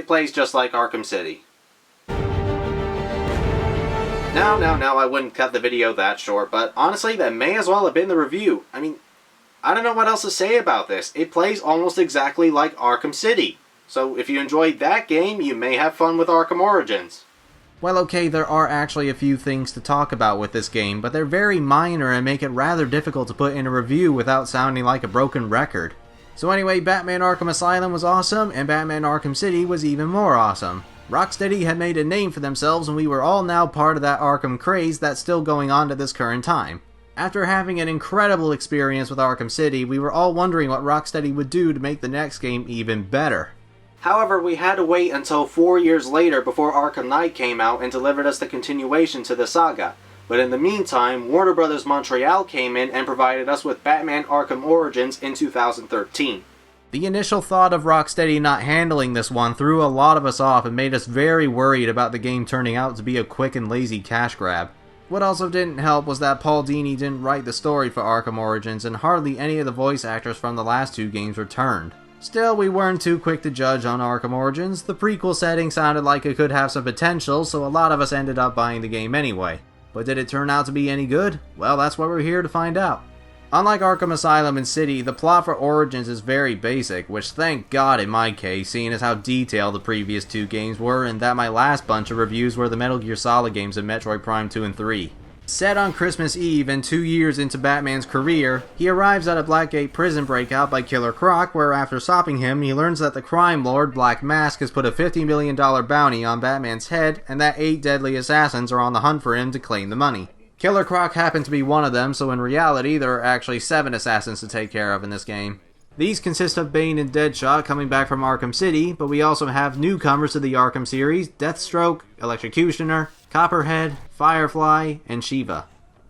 plays just like Arkham City. Now, I wouldn't cut the video that short, but honestly, that may as well have been the review. I mean, I don't know what else to say about this. It plays almost exactly like Arkham City. So if you enjoyed that game, you may have fun with Arkham Origins. Well, okay, there are actually a few things to talk about with this game, but they're very minor and make it rather difficult to put in a review without sounding like a broken record. So anyway, Batman Arkham Asylum was awesome, and Batman Arkham City was even more awesome. Rocksteady had made a name for themselves, and we were all now part of that Arkham craze that's still going on to this current time. After having an incredible experience with Arkham City, we were all wondering what Rocksteady would do to make the next game even better. However, we had to wait until 4 years later before Arkham Knight came out and delivered us the continuation to the saga. But in the meantime, Warner Bros. Montreal came in and provided us with Batman Arkham Origins in 2013. The initial thought of Rocksteady not handling this one threw a lot of us off and made us very worried about the game turning out to be a quick and lazy cash grab. What also didn't help was that Paul Dini didn't write the story for Arkham Origins, and hardly any of the voice actors from the last two games returned. Still, we weren't too quick to judge on Arkham Origins. The prequel setting sounded like it could have some potential, so a lot of us ended up buying the game anyway. But did it turn out to be any good? Well, that's what we're here to find out. Unlike Arkham Asylum and City, the plot for Origins is very basic, which thank God in my case, seeing as how detailed the previous two games were, and that my last bunch of reviews were the Metal Gear Solid games of Metroid Prime 2 and 3. Set on Christmas Eve and 2 years into Batman's career, he arrives at a Blackgate prison breakout by Killer Croc, where after stopping him, he learns that the crime lord Black Mask has put a $50 million bounty on Batman's head, and that 8 deadly assassins are on the hunt for him to claim the money. Killer Croc happened to be one of them, so in reality there are actually 7 assassins to take care of in this game. These consist of Bane and Deadshot coming back from Arkham City, but we also have newcomers to the Arkham series, Deathstroke, Electrocutioner, Copperhead, Firefly, and Shiva.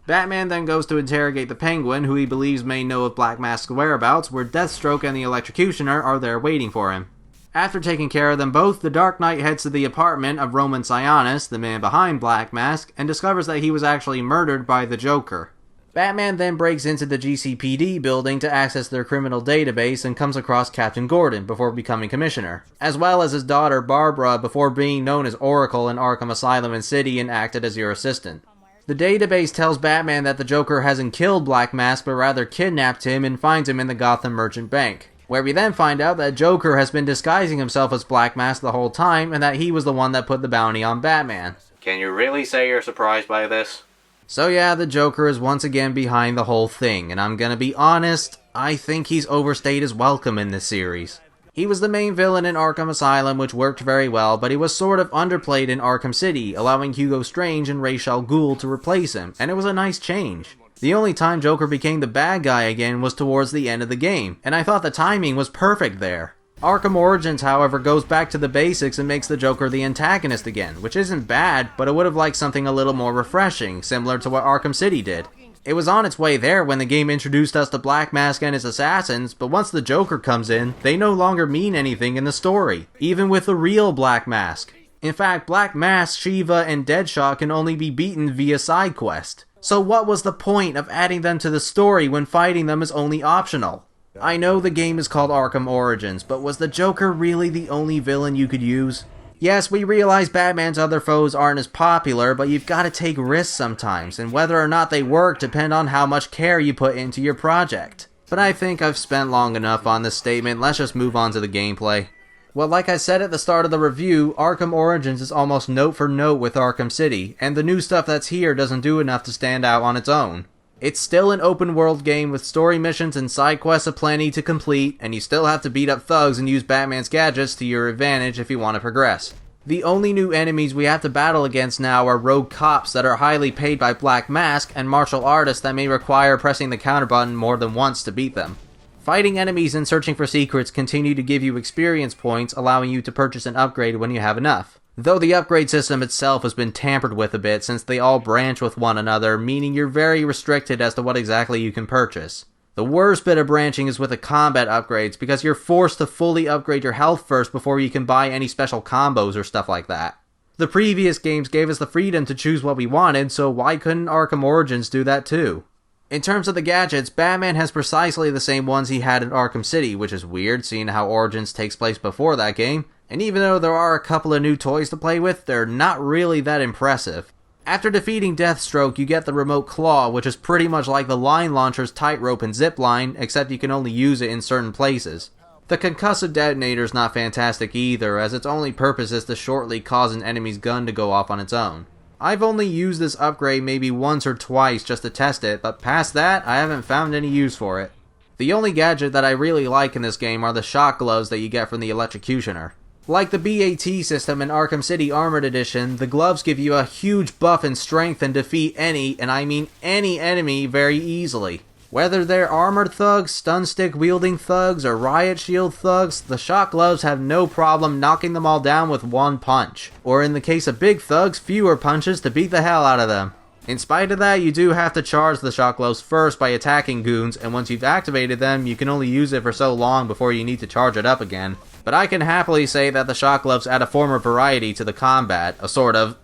Batman then goes to interrogate the Penguin, who he believes may know of Black Mask's whereabouts, where Deathstroke and the Electrocutioner are there waiting for him. After taking care of them both, the Dark Knight heads to the apartment of Roman Sionis, the man behind Black Mask, and discovers that he was actually murdered by the Joker. Batman then breaks into the GCPD building to access their criminal database and comes across Captain Gordon before becoming Commissioner, as well as his daughter Barbara before being known as Oracle in Arkham Asylum and City and acted as your assistant. The database tells Batman that the Joker hasn't killed Black Mask but rather kidnapped him and finds him in the Gotham Merchant Bank, where we then find out that Joker has been disguising himself as Black Mask the whole time and that he was the one that put the bounty on Batman. Can you really say you're surprised by this? So yeah, the Joker is once again behind the whole thing, and I'm gonna be honest, I think he's overstayed his welcome in this series. He was the main villain in Arkham Asylum, which worked very well, but he was sort of underplayed in Arkham City, allowing Hugo Strange and Ra's al Ghul to replace him, and it was a nice change. The only time Joker became the bad guy again was towards the end of the game, and I thought the timing was perfect there. Arkham Origins, however, goes back to the basics and makes the Joker the antagonist again, which isn't bad, but I would have liked something a little more refreshing, similar to what Arkham City did. It was on its way there when the game introduced us to Black Mask and his assassins, but once the Joker comes in, they no longer mean anything in the story, even with the real Black Mask. In fact, Black Mask, Shiva, and Deadshot can only be beaten via side quest. So what was the point of adding them to the story when fighting them is only optional? I know the game is called Arkham Origins, but was the Joker really the only villain you could use? Yes, we realize Batman's other foes aren't as popular, but you've got to take risks sometimes, and whether or not they work depend on how much care you put into your project. But I think I've spent long enough on this statement, let's just move on to the gameplay. Well, like I said at the start of the review, Arkham Origins is almost note for note with Arkham City, and the new stuff that's here doesn't do enough to stand out on its own. It's still an open world game with story missions and side quests aplenty to complete, and you still have to beat up thugs and use Batman's gadgets to your advantage if you want to progress. The only new enemies we have to battle against now are rogue cops that are highly paid by Black Mask and martial artists that may require pressing the counter button more than once to beat them. Fighting enemies and searching for secrets continue to give you experience points, allowing you to purchase an upgrade when you have enough. Though the upgrade system itself has been tampered with a bit since they all branch with one another, meaning you're very restricted as to what exactly you can purchase. The worst bit of branching is with the combat upgrades, because you're forced to fully upgrade your health first before you can buy any special combos or stuff like that. The previous games gave us the freedom to choose what we wanted, so why couldn't Arkham Origins do that too? In terms of the gadgets, Batman has precisely the same ones he had in Arkham City, which is weird seeing how Origins takes place before that game, And even though there are a couple of new toys to play with, they're not really that impressive. After defeating Deathstroke, you get the remote claw, which is pretty much like the line launcher's tightrope and zipline, except you can only use it in certain places. The concussive detonator is not fantastic either, as its only purpose is to shortly cause an enemy's gun to go off on its own. I've only used this upgrade maybe once or twice just to test it, but past that, I haven't found any use for it. The only gadget that I really like in this game are the shock gloves that you get from the Electrocutioner. Like the BAT system in Arkham City Armored Edition, the gloves give you a huge buff in strength and defeat any, and I mean any enemy very easily. Whether they're armored thugs, stun stick wielding thugs, or riot shield thugs, the shock gloves have no problem knocking them all down with one punch. Or in the case of big thugs, fewer punches to beat the hell out of them. In spite of that, you do have to charge the shock gloves first by attacking goons, and once you've activated them, you can only use it for so long before you need to charge it up again. But I can happily say that the shock gloves add a form of variety to the combat, a sort of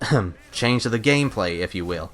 change to the gameplay, if you will.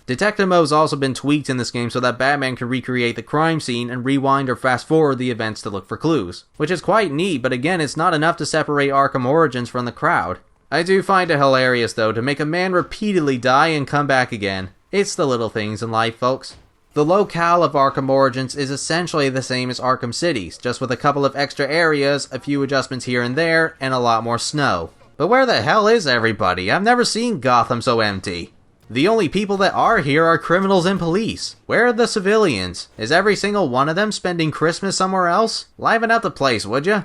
Detective mode has also been tweaked in this game so that Batman can recreate the crime scene and rewind or fast forward the events to look for clues, which is quite neat, but again, it's not enough to separate Arkham Origins from the crowd. I do find it hilarious though to make a man repeatedly die and come back again. It's the little things in life, folks. The locale of Arkham Origins is essentially the same as Arkham City's, just with a couple of extra areas, a few adjustments here and there, and a lot more snow. But where the hell is everybody? I've never seen Gotham so empty. The only people that are here are criminals and police. Where are the civilians? Is every single one of them spending Christmas somewhere else? Liven up the place, would ya?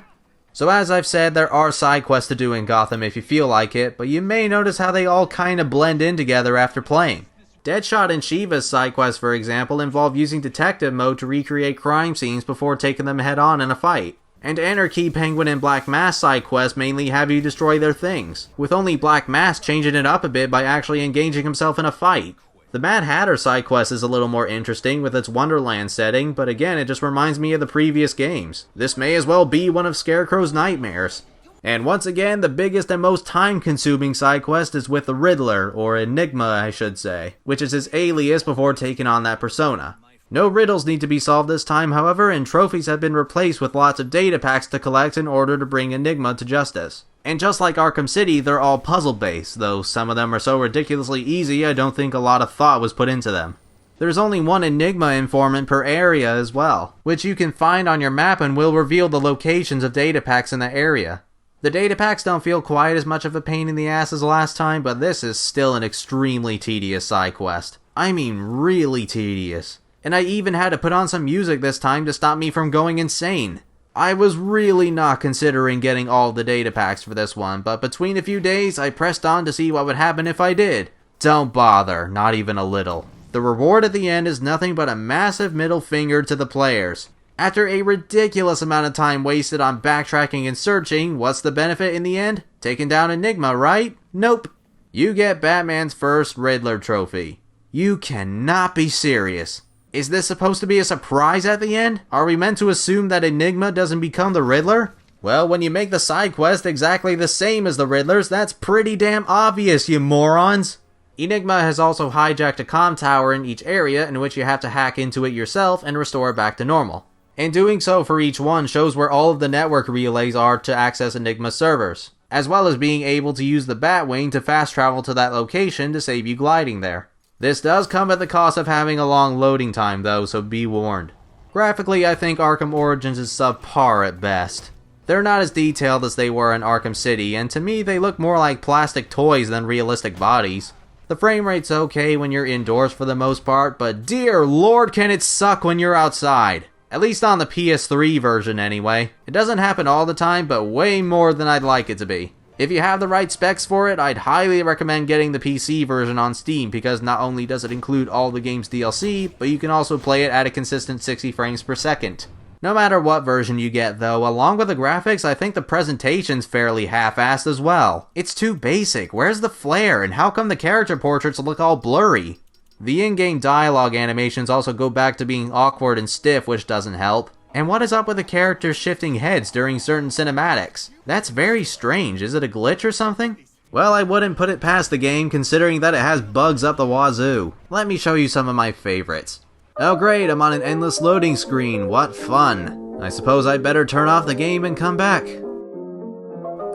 So as I've said, there are side quests to do in Gotham if you feel like it, but you may notice how they all kinda blend in together after playing. Deadshot and Shiva's side quests, for example, involve using detective mode to recreate crime scenes before taking them head on in a fight. And Anarchy, Penguin, and Black Mask side quests mainly have you destroy their things, with only Black Mask changing it up a bit by actually engaging himself in a fight. The Mad Hatter side quest is a little more interesting with its Wonderland setting, but again it just reminds me of the previous games. This may as well be one of Scarecrow's nightmares. And once again, the biggest and most time-consuming side quest is with the Riddler, or Enigma I should say, which is his alias before taking on that persona. No riddles need to be solved this time, however, and trophies have been replaced with lots of data packs to collect in order to bring Enigma to justice. And just like Arkham City, they're all puzzle-based, though some of them are so ridiculously easy I don't think a lot of thought was put into them. There's only one Enigma informant per area as well, which you can find on your map and will reveal the locations of data packs in the area. The data packs don't feel quite as much of a pain in the ass as last time, but this is still an extremely tedious side quest. I mean really tedious. And I even had to put on some music this time to stop me from going insane. I was really not considering getting all the data packs for this one, but between a few days, I pressed on to see what would happen if I did. Don't bother, not even a little. The reward at the end is nothing but a massive middle finger to the players. After a ridiculous amount of time wasted on backtracking and searching, what's the benefit in the end? Taking down Enigma, right? Nope. You get Batman's first Riddler trophy. You cannot be serious. Is this supposed to be a surprise at the end? Are we meant to assume that Enigma doesn't become the Riddler? Well, when you make the side quest exactly the same as the Riddler's, that's pretty damn obvious, you morons! Enigma has also hijacked a comm tower in each area in which you have to hack into it yourself and restore it back to normal. And doing so for each one shows where all of the network relays are to access Enigma's servers, as well as being able to use the Batwing to fast travel to that location to save you gliding there. This does come at the cost of having a long loading time though, so be warned. Graphically, I think Arkham Origins is subpar at best. They're not as detailed as they were in Arkham City, and to me they look more like plastic toys than realistic bodies. The frame rate's okay when you're indoors for the most part, but dear lord can it suck when you're outside. At least on the PS3 version anyway. It doesn't happen all the time, but way more than I'd like it to be. If you have the right specs for it, I'd highly recommend getting the PC version on Steam because not only does it include all the game's DLC, but you can also play it at a consistent 60 frames per second. No matter what version you get though, along with the graphics, I think the presentation's fairly half-assed as well. It's too basic, where's the flair, and how come the character portraits look all blurry? The in-game dialogue animations also go back to being awkward and stiff, which doesn't help. And what is up with the characters shifting heads during certain cinematics? That's very strange. Is it a glitch or something? Well, I wouldn't put it past the game considering that it has bugs up the wazoo. Let me show you some of my favorites. Oh great, I'm on an endless loading screen. What fun. I suppose I'd better turn off the game and come back.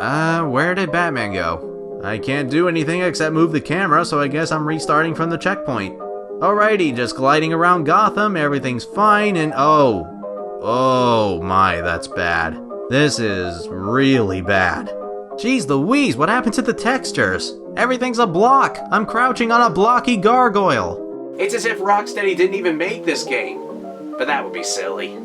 Where did Batman go? I can't do anything except move the camera, so I guess I'm restarting from the checkpoint. Alrighty, just gliding around Gotham, everything's fine, and oh my, that's bad. This is really bad. Jeez Louise, what happened to the textures? Everything's a block. I'm crouching on a blocky gargoyle. It's as if Rocksteady didn't even make this game. But that would be silly.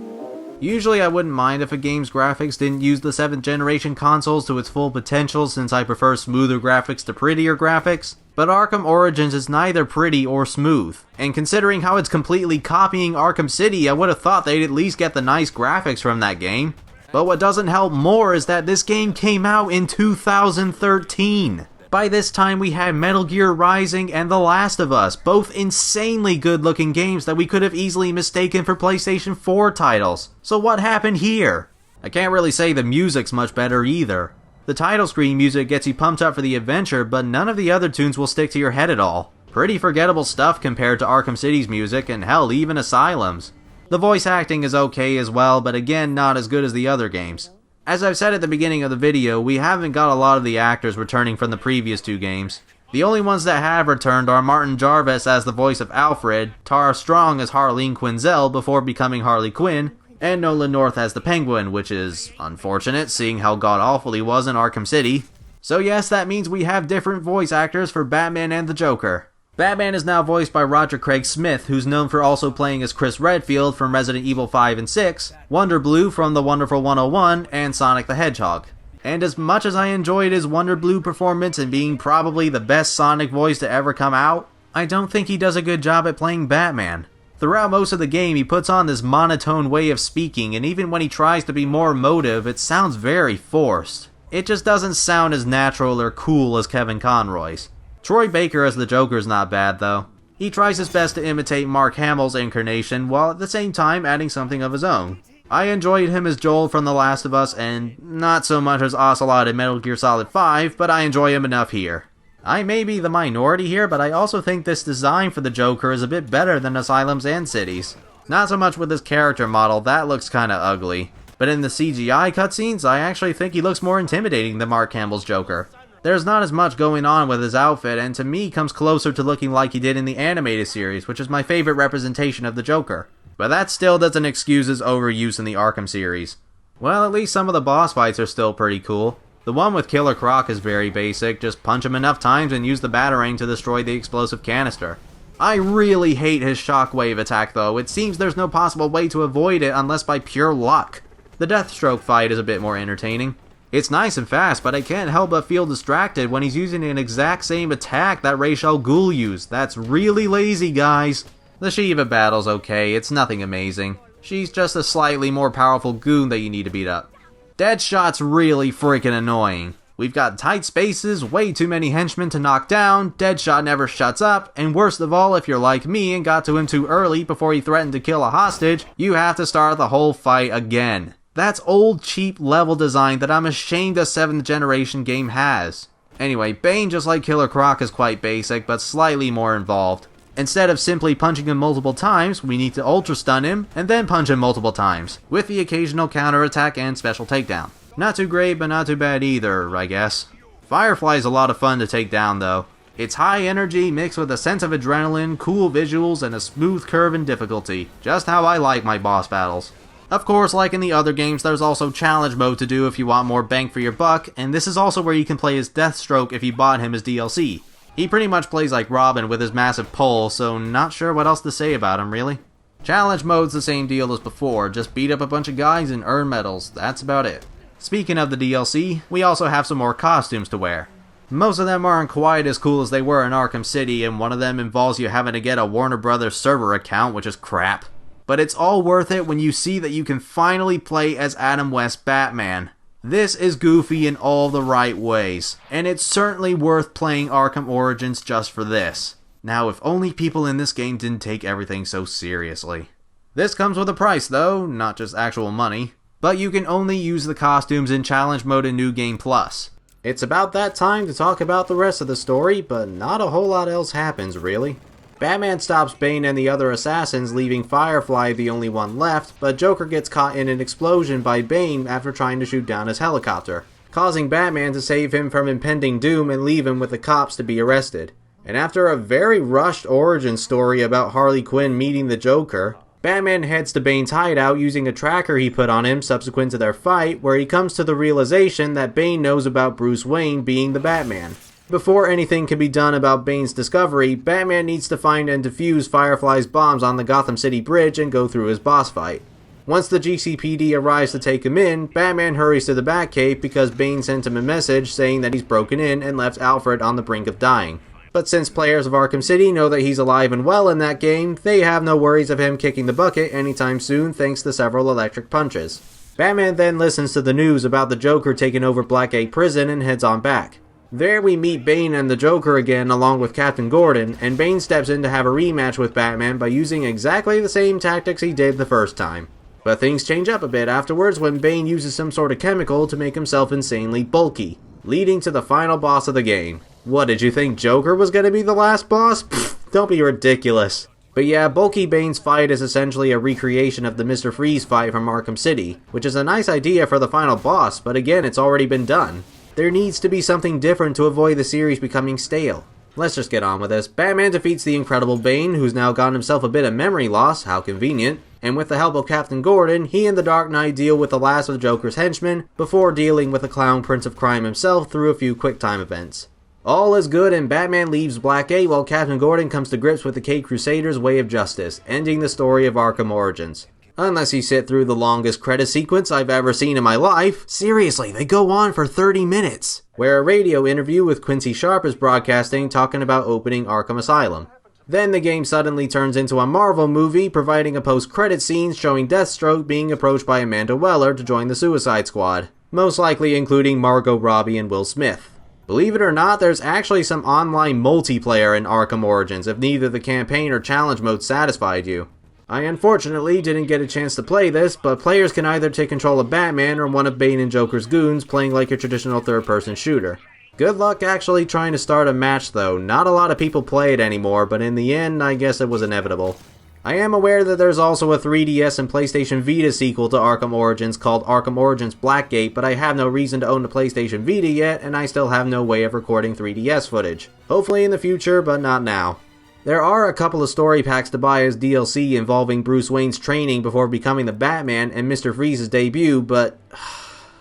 Usually I wouldn't mind if a game's graphics didn't use the 7th generation consoles to its full potential, since I prefer smoother graphics to prettier graphics. But Arkham Origins is neither pretty or smooth. And considering how it's completely copying Arkham City, I would have thought they'd at least get the nice graphics from that game. But what doesn't help more is that this game came out in 2013. By this time we had Metal Gear Rising and The Last of Us, both insanely good looking games that we could have easily mistaken for PlayStation 4 titles. So what happened here? I can't really say the music's much better either. The title screen music gets you pumped up for the adventure, but none of the other tunes will stick to your head at all. Pretty forgettable stuff compared to Arkham City's music, and hell, even Asylum's. The voice acting is okay as well, but again, not as good as the other games. As I've said at the beginning of the video, we haven't got a lot of the actors returning from the previous 2 games. The only ones that have returned are Martin Jarvis as the voice of Alfred, Tara Strong as Harleen Quinzel before becoming Harley Quinn, and Nolan North as the Penguin, which is unfortunate seeing how god-awful he was in Arkham City. So yes, that means we have different voice actors for Batman and the Joker. Batman is now voiced by Roger Craig Smith, who's known for also playing as Chris Redfield from Resident Evil 5 and 6, Wonder Blue from The Wonderful 101, and Sonic the Hedgehog. And as much as I enjoyed his Wonder Blue performance and being probably the best Sonic voice to ever come out, I don't think he does a good job at playing Batman. Throughout most of the game, he puts on this monotone way of speaking, and even when he tries to be more emotive, it sounds very forced. It just doesn't sound as natural or cool as Kevin Conroy's. Troy Baker as the Joker's not bad though. He tries his best to imitate Mark Hamill's incarnation while at the same time adding something of his own. I enjoyed him as Joel from The Last of Us and not so much as Ocelot in Metal Gear Solid 5, but I enjoy him enough here. I may be the minority here, but I also think this design for the Joker is a bit better than Asylum's and City's. Not so much with his character model, that looks kinda ugly. But in the CGI cutscenes, I actually think he looks more intimidating than Mark Hamill's Joker. There's not as much going on with his outfit, and to me comes closer to looking like he did in the animated series, which is my favorite representation of the Joker. But that still doesn't excuse his overuse in the Arkham series. Well, at least some of the boss fights are still pretty cool. The one with Killer Croc is very basic, just punch him enough times and use the Batarang to destroy the explosive canister. I really hate his shockwave attack though, it seems there's no possible way to avoid it unless by pure luck. The Deathstroke fight is a bit more entertaining. It's nice and fast, but I can't help but feel distracted when he's using an exact same attack that Ra's al Ghul used. That's really lazy, guys. The Shiva battle's okay, it's nothing amazing. She's just a slightly more powerful goon that you need to beat up. Deadshot's really freaking annoying. We've got tight spaces, way too many henchmen to knock down, Deadshot never shuts up, and worst of all, if you're like me and got to him too early before he threatened to kill a hostage, you have to start the whole fight again. That's old cheap level design that I'm ashamed a 7th generation game has. Anyway, Bane, just like Killer Croc, is quite basic, but slightly more involved. Instead of simply punching him multiple times, we need to ultra stun him, and then punch him multiple times, with the occasional counterattack and special takedown. Not too great, but not too bad either, I guess. Firefly's a lot of fun to take down though. It's high energy mixed with a sense of adrenaline, cool visuals, and a smooth curve in difficulty. Just how I like my boss battles. Of course, like in the other games, there's also challenge mode to do if you want more bang for your buck, and this is also where you can play as Deathstroke if you bought him as DLC. He pretty much plays like Robin with his massive pole, so not sure what else to say about him, really. Challenge mode's the same deal as before, just beat up a bunch of guys and earn medals, that's about it. Speaking of the DLC, we also have some more costumes to wear. Most of them aren't quite as cool as they were in Arkham City, and one of them involves you having to get a Warner Brothers server account, which is crap. But it's all worth it when you see that you can finally play as Adam West Batman. This is goofy in all the right ways, and it's certainly worth playing Arkham Origins just for this. Now, if only people in this game didn't take everything so seriously. This comes with a price though, not just actual money, but you can only use the costumes in Challenge Mode and New Game Plus. It's about that time to talk about the rest of the story, but not a whole lot else happens really. Batman stops Bane and the other assassins, leaving Firefly the only one left, but Joker gets caught in an explosion by Bane after trying to shoot down his helicopter. causing Batman to save him from impending doom and leave him with the cops to be arrested. And after a very rushed origin story about Harley Quinn meeting the Joker, Batman heads to Bane's hideout using a tracker he put on him subsequent to their fight, where he comes to the realization that Bane knows about Bruce Wayne being the Batman. Before anything can be done about Bane's discovery, Batman needs to find and defuse Firefly's bombs on the Gotham City bridge and go through his boss fight. Once the GCPD arrives to take him in, Batman hurries to the Batcave because Bane sent him a message saying that he's broken in and left Alfred on the brink of dying. But since players of Arkham City know that he's alive and well in that game, they have no worries of him kicking the bucket anytime soon thanks to several electric punches. Batman then listens to the news about the Joker taking over Blackgate Prison and heads on back. There we meet Bane and the Joker again along with Captain Gordon, and Bane steps in to have a rematch with Batman by using exactly the same tactics he did the first time. But things change up a bit afterwards when Bane uses some sort of chemical to make himself insanely bulky, leading to the final boss of the game. What, did you think Joker was going to be the last boss? Pfft, don't be ridiculous. But yeah, Bulky Bane's fight is essentially a recreation of the Mr. Freeze fight from Arkham City, which is a nice idea for the final boss, but again, it's already been done. There needs to be something different to avoid the series becoming stale. Let's just get on with this. Batman defeats the Incredible Bane, who's now gotten himself a bit of memory loss, how convenient, and with the help of Captain Gordon, he and the Dark Knight deal with the last of the Joker's henchmen, before dealing with the clown Prince of Crime himself through a few quick-time events. All is good and Batman leaves Blackgate while Captain Gordon comes to grips with the Caped Crusader's way of justice, ending the story of Arkham Origins. Unless you sit through the longest credit sequence I've ever seen in my life. Seriously, they go on for 30 minutes. Where a radio interview with Quincy Sharp is broadcasting talking about opening Arkham Asylum. Then the game suddenly turns into a Marvel movie, providing a post-credit scene showing Deathstroke being approached by Amanda Weller to join the Suicide Squad, most likely including Margot Robbie and Will Smith. Believe it or not, there's actually some online multiplayer in Arkham Origins if neither the campaign or challenge mode satisfied you. I unfortunately didn't get a chance to play this, but players can either take control of Batman or one of Bane and Joker's goons playing like a traditional third-person shooter. Good luck actually trying to start a match though. Not a lot of people play it anymore, but in the end, I guess it was inevitable. I am aware that there's also a 3DS and PlayStation Vita sequel to Arkham Origins called Arkham Origins Blackgate, but I have no reason to own a PlayStation Vita yet, and I still have no way of recording 3DS footage. Hopefully in the future, but not now. There are a couple of story packs to buy as DLC involving Bruce Wayne's training before becoming the Batman and Mr. Freeze's debut, but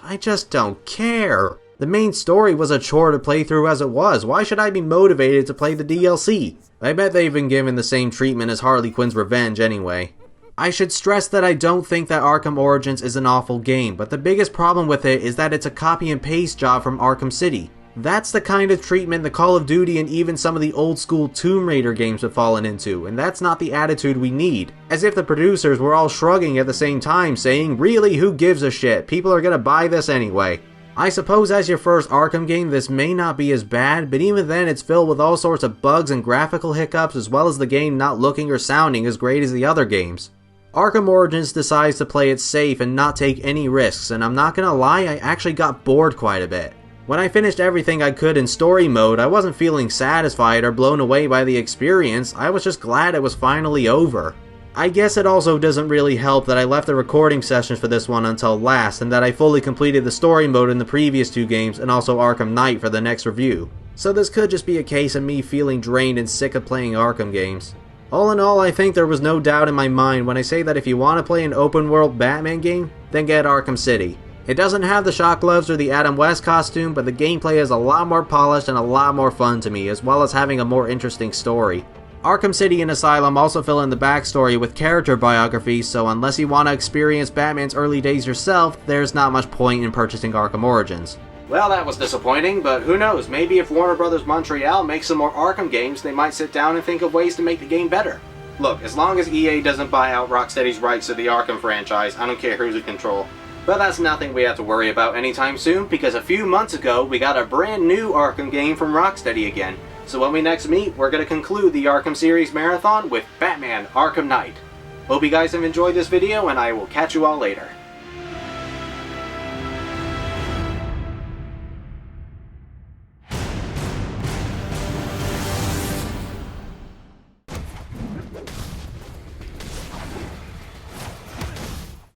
I just don't care. The main story was a chore to play through as it was. Why should I be motivated to play the DLC? I bet they've been given the same treatment as Harley Quinn's Revenge anyway. I should stress that I don't think that Arkham Origins is an awful game, but the biggest problem with it is that it's a copy and paste job from Arkham City. That's the kind of treatment the Call of Duty and even some of the old school Tomb Raider games have fallen into, and that's not the attitude we need. As if the producers were all shrugging at the same time saying, really, who gives a shit? People are gonna buy this anyway. I suppose as your first Arkham game this may not be as bad, but even then it's filled with all sorts of bugs and graphical hiccups as well as the game not looking or sounding as great as the other games. Arkham Origins decides to play it safe and not take any risks, and I'm not gonna lie, I actually got bored quite a bit. When I finished everything I could in story mode, I wasn't feeling satisfied or blown away by the experience, I was just glad it was finally over. I guess it also doesn't really help that I left the recording sessions for this one until last, and that I fully completed the story mode in the previous two games and also Arkham Knight for the next review. So this could just be a case of me feeling drained and sick of playing Arkham games. All in all, I think there was no doubt in my mind when I say that if you want to play an open world Batman game, then get Arkham City. It doesn't have the shock gloves or the Adam West costume, but the gameplay is a lot more polished and a lot more fun to me, as well as having a more interesting story. Arkham City and Asylum also fill in the backstory with character biographies, so unless you want to experience Batman's early days yourself, there's not much point in purchasing Arkham Origins. Well, that was disappointing, but who knows, maybe if Warner Bros. Montreal makes some more Arkham games, they might sit down and think of ways to make the game better. Look, as long as EA doesn't buy out Rocksteady's rights to the Arkham franchise, I don't care who's in control. But that's nothing we have to worry about anytime soon, because a few months ago, we got a brand new Arkham game from Rocksteady again. So when we next meet, we're going to conclude the Arkham series marathon with Batman Arkham Knight. Hope you guys have enjoyed this video, and I will catch you all later.